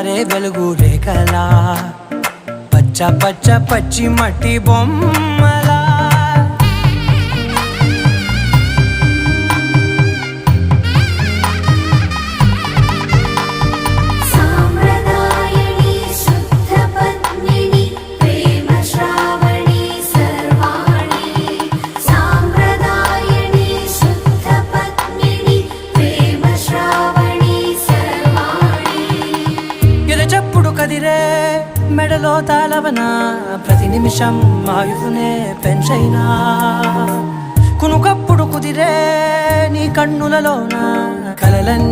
పారే వెలుగు రేఖలా పచ్చ పచ్చ పచ్చి మట్టి బొమ్మలా చెప్పుడు కదిరే మెడలో తాళవన ప్రతి నిమిషం ఆయుధునే పెంచైనా కునుకప్పుడు కుదిరే నీ కన్నులలోన కలలన్నీ